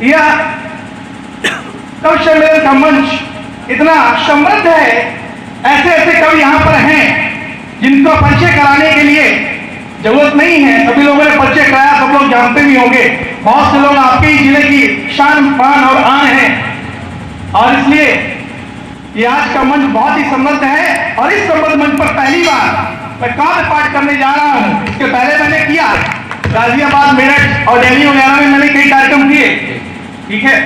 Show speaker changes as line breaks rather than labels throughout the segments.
यह कवि सम्मेलन का मंच इतना समृद्ध है। ऐसे ऐसे कवि यहाँ पर हैं जिनको परिचय कराने के लिए जरूरत नहीं है, सभी लोगों ने परिचय कराया, सब लोग जानते भी होंगे। बहुत से लोग आपके ही जिले की शान पान और आन है, और इसलिए ये आज का मंच बहुत ही समृद्ध है। और इस समृद्ध मंच पर पहली बार मैं काव्य पाठ करने जा रहा हूँ। इसके पहले मैंने किया गाजियाबाद, मेरठ और दिल्ली वगैरह में मैंने कई कार्यक्रम किए, ठीक है।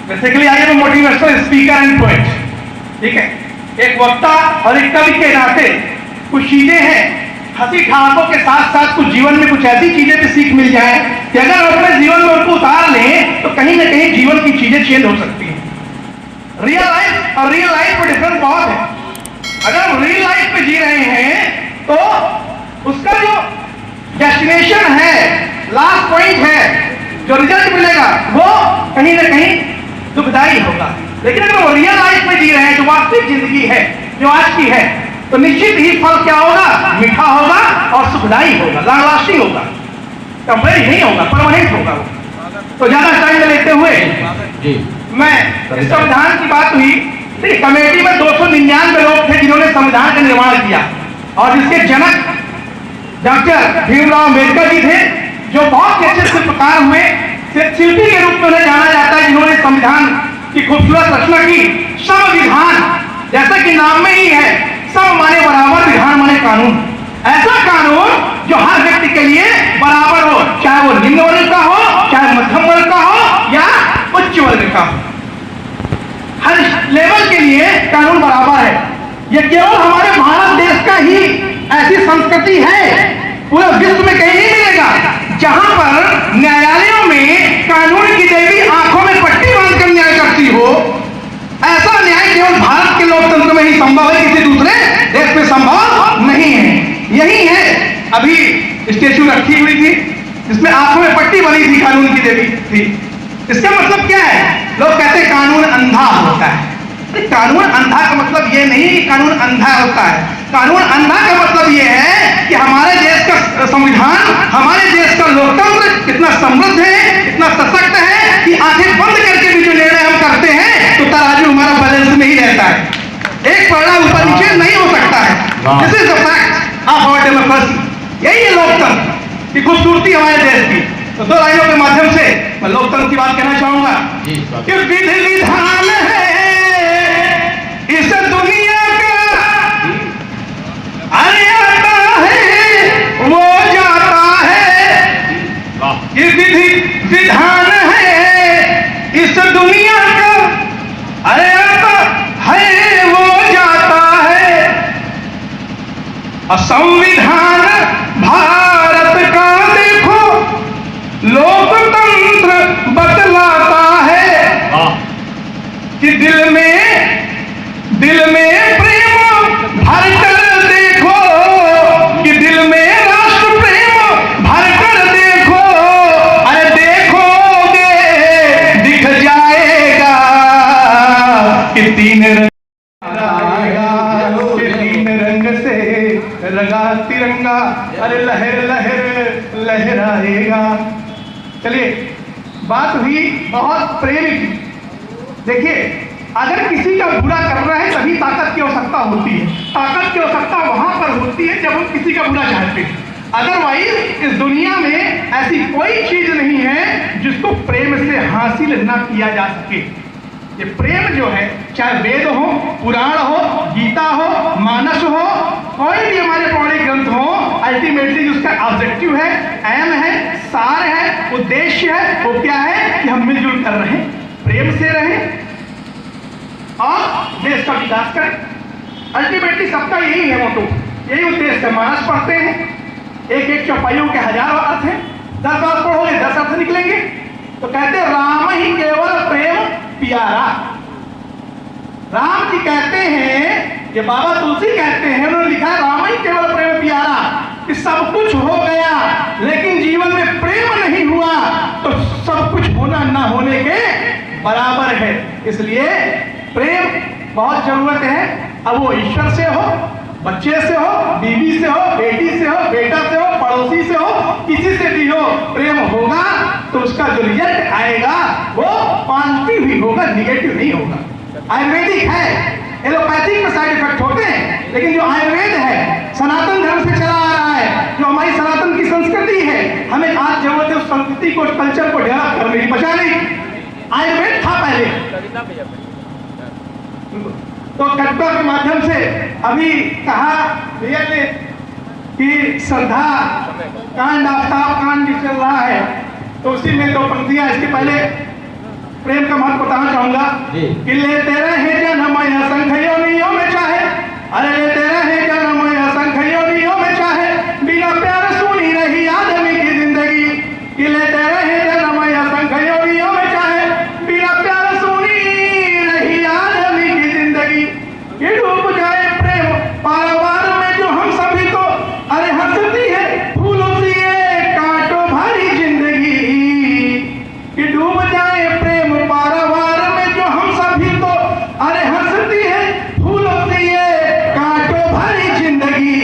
Basically I am motivational speaker and poet, ठीक है। एक वक्ता और एक कवि के नाते कुछ चीजें हैं, हंसी ठहाकों के साथ साथ कुछ जीवन में कुछ ऐसी चीजें भी सीख मिल जाए कि अगर हम अपने जीवन में उनको उतार लें तो कहीं ना कहीं जीवन की चीजें चेंज हो सकती हैं। रियल लाइफ और रियल लाइफ में डिफरेंस बहुत है। अगर हम रियल लाइफ में जी रहे हैं तो उसका जो डेस्टिनेशन है, लास्ट पॉइंट है, जो रिजल्ट मिलेगा वो कहीं ना कहीं दुखदाई होगा। लेकिन अगर वो रियल लाइफ में जी रहे हैं, जो वास्तविक जिंदगी है, जो आज की है, तो निश्चित ही फल क्या होगा, मीठा होगा और सुखदाई होगा, लॉन्ग लास्टिंग होगा, टेम्परेरी नहीं होगा, परमानेंट होगा वो। तो ज्यादा टाइम लेते हुए मैं इस संविधान की बात हुई। देखिए, कमेटी में 299 लोग थे जिन्होंने संविधान का निर्माण किया, और जिसके जनक डॉक्टर भीमराव अम्बेडकर जी थे, जो बहुत अच्छे शिल्पकार हुए, शिल्पी के रूप में उन्हें जाना जाता है, जिन्होंने संविधान की खूबसूरत रचना की। संविधान जैसा कि नाम में ही है, सब माने बराबर, विधान माने कानून। ऐसा कानून जो हर व्यक्ति के लिए बराबर हो, चाहे वो निम्न वर्ग का हो, चाहे मध्यम वर्ग का हो या उच्च वर्ग का हो, हर लेवल के लिए कानून बराबर है। यह केवल हमारे भारत देश का ही ऐसी संस्कृति है, पूरे विश्व में कहीं नहीं मिलेगा जहां पर न्यायालयों में कानून की देवी आंखों में पट्टी बांधकर न्याय करती हो। ऐसा न्याय केवल भारत के लोकतंत्र में ही संभव है, किसी दूसरे देश में संभव नहीं है। यही है, अभी स्टेचू रखी हुई थी जिसमें आंखों में पट्टी बनी थी, कानून की देवी थी। इसका मतलब क्या है? लोग कहते हैं कानून अंधा होता है। कानून अंधा का मतलब ये नहीं कि कानून अंधा होता है। कानून अंधा का मतलब ये है कि हमारे देश का संविधान, हमारे देश का लोकतंत्र इतना समृद्ध है, इतना सशक्त है कि आंखें बंद करके भी जो निर्णय हम करते हैं तो तराजू हमारा बैलेंस में ही रहता है, एक पलड़ा ऊपर नीचे नहीं हो सकता है। This is the fact of our democracy. यही है लोकतंत्र की खूबसूरती हमारे देश की। तो दो लाइनों के माध्यम से मैं लोकतंत्र की बात कहना चाहूंगा कि विधि विधान है इस दुनिया का, अरे आता है वो जाता है। ये विधि विधान है इस दुनिया का, अरे आता है वो जाता है। और संविधान भारत का देखो लोकतंत्र बतलाता है कि दिल में प्रेम भर कर देखो, कि दिल में राष्ट्र प्रेम भर कर देखो, अरे देखोगे दिख जाएगा कि तीन रंग से रंगा तिरंगा, अरे लहर लहर लहराएगा। चलिए, बात हुई बहुत प्रेम की। देखिए, अगर किसी का बुरा करना है तभी ताकत की आवश्यकता होती है। ताकत की आवश्यकता वहां पर होती है जब हम किसी का बुरा चाहते हैं। अदरवाइज इस दुनिया में ऐसी कोई चीज नहीं है जिसको प्रेम से हासिल ना किया जा सके। ये प्रेम जो है, चाहे वेद हो, पुराण हो, गीता हो, मानस हो, कोई भी हमारे पौराणिक ग्रंथ हो, अल्टीमेटली उसका ऑब्जेक्टिव है, एम है, सार है, उद्देश्य है, वो क्या है कि हम मिलजुल कर रहें, प्रेम से रहें और देश का विकास करें। अल्टीमेटली सबका यही है मोटो, यही उद्देश्य है। मानस पढ़ते हैं, एक एक चौपाइयों के हजारों अर्थ हैं, 10 बार पढ़ोगे 10 अर्थ निकलेंगे। तो कहते राम ही केवल प्रेम प्यारा। राम जी कहते हैं, ये बाबा तुलसी कहते हैं, उन्होंने लिखा राम ही केवल प्रेम प्यारा, कि सब कुछ हो गया लेकिन जीवन में प्रेम नहीं हुआ तो सब कुछ होना ना होने के बराबर है। इसलिए प्रेम बहुत जरूरत है। अब वो ईश्वर से हो, बच्चे से हो, बीवी से हो, बेटी से हो, बेटा से हो, पड़ोसी से हो, किसी से भी हो, प्रेम होगा तो उसका जो रिजल्ट आएगा वो निगेटिव नहीं होगा। आयुर्वेदिक है, एलोपैथिक में साइड इफेक्ट होते हैं, लेकिन जो आयुर्वेद है सनातन धर्म से चला आ रहा है, जो हमारी सनातन की संस्कृति है, हमें आज जरूरत है उस संस्कृति को, उस कल्चर को डेवलप करने की, बचाने की। आयुर्वेद था पहले, तो कटवा के माध्यम से अभी कहा भैया ने कि श्रद्धा कांड, आफ्ताब कांड भी चल रहा है, तो उसी में दो पंक्तियां, इसके पहले प्रेम का महत्व बताना चाहूंगा कि लेते रहे जन्म असंख्य योनियों में चाहे, अरे लेते रहे जन्म असंख्य योनियों में चाहे, बिना प्यार सुनी रही आदमी की जिंदगी, कि लेते रहे जन्म असंख्य योनियों में चाहे, बिना प्यार सुनी रही आदमी की जिंदगी, ये डूब जाए प्रेम पारावार में जो हम सभी तो, अरे हंसती है फूलों से कांटों भरी जिंदगी, कि डूब जाए प्रेम पारावार में जो हम सभी तो, अरे हंसती है फूलों से कांटों भरी जिंदगी,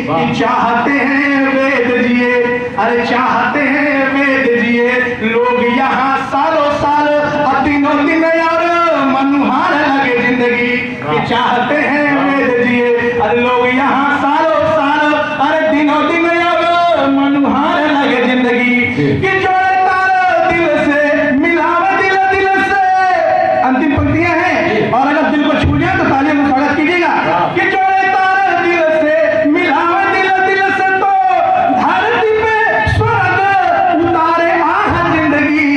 कि चाहते हैं वेद जिए, अरे चाहते हैं वेद जिए लोग यहाँ सालों साल, दिनों दिन यार मनुहार लगे जिंदगी, कि चाहते हैं वेद जिए, अरे लोग यहाँ सालों साल, अरे दिनों दिन यार मनुहार लगे जिंदगी, कि जोड़े तार दिल से मिलावे दिल दिल से। अंतिम पंक्तियां हैं, और अगर दिल को छू जाए तो तालियों में स्वागत कीजिएगा, कि जोड़े तार दिल से मिलावे दिल दिल से, तो धरती पे स्वर्ग उतारे आह जिंदगी,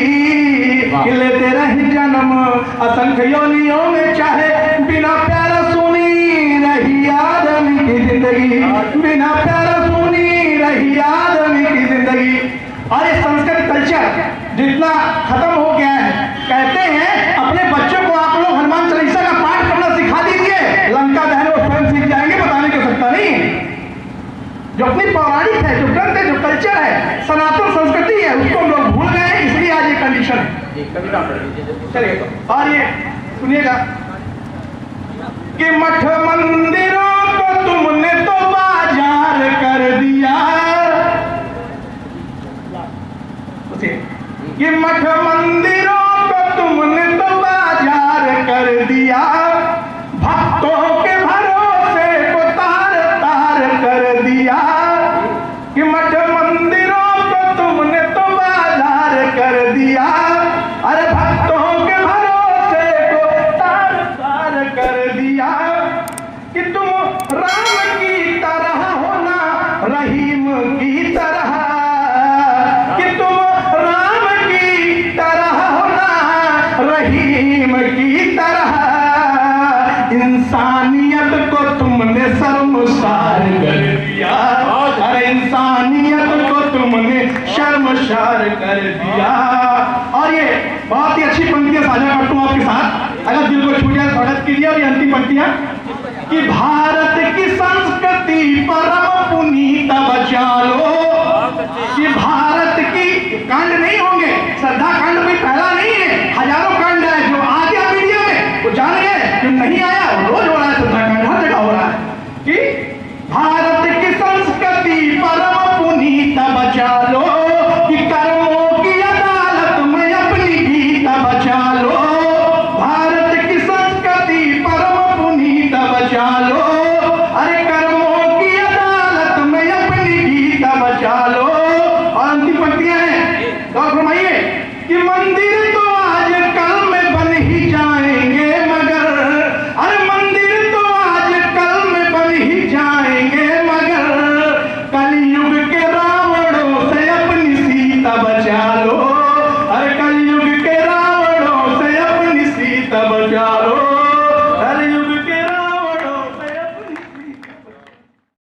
कि लेते रहे जन्म असंख्य योनियों में चाहे, बिना प्यार सुनी रही आदमी की जिंदगी, बिना प्यार सुनी रही आदमी की जिंदगी। और ये संस्कृत कल्चर जितना खत्म हो गया है, कहते हैं अपने बच्चों को आप लोग हनुमान चालीसा का पाठ करना सिखा दीजिए, लंका दहन वो स्वयं सीख जाएंगे, बताने की आवश्यकता नहीं है। जो अपनी पौराणिक है, जो ग्रंथ है, जो कल्चर है, सनातन संस्कृति है, उसको हम लोग भूल गए, इसलिए आज ये कंडीशन है। चलिए तो और ये सुनिएगा कि मठ मंदिरों को तुमने तो बाजार कर दिया, कि मठ मंदिरों को तुमने तो बाजार कर दिया, भक्तों के भरोसे को तार तार कर दिया, कि मठ मंदिरों को तुमने तो बाजार कर दिया, अरे भक्तों के भरोसे को तार तार कर दिया, कि तुम राम की तरह होना रहीम की तरह, कि तुम राम की तरह होना रहीम की तरह, इंसानियत को तुमने शर्मसार कर दिया, अरे इंसानियत को तुमने शर्मसार कर दिया। और ये बहुत ही अच्छी पंक्तियां साझा करता हूं आपके साथ, अगर दिल को छू जाए स्वागत कीजिए। और ये अंतिम पंक्तियां कि भारत की संस्कृति परम पुनीत बचा लो, कि भारत की कांड नहीं होंगे, श्रद्धा कांड कोई पहला नहीं है, हजारों कांड है जो आ गया मीडिया में, वो जान गए, जो नहीं आया रोज हो रहा है, श्रद्धा कांड हर जगह हो रहा है, कि भारत की संस्कृति परम पुनीत बचा लो, कि कर्मों की अदालत में अपनी गीत बचा लो, भारत की संस्कृति परम पुनीत बचा लो, अरे कर्मों की अदालत में अपनी गीत बचा लो। और अंतिम पंक्तियां हैं, और फरमाइए कि मंदिर तो आज कल में बन ही जाएंगे मगर, अरे मंदिर तो आज कल में बन ही जाएंगे मगर, कलयुग के रावणों से अपनी सीता बचा लो, अरे कलयुग के रावणों से अपनी सीता बचा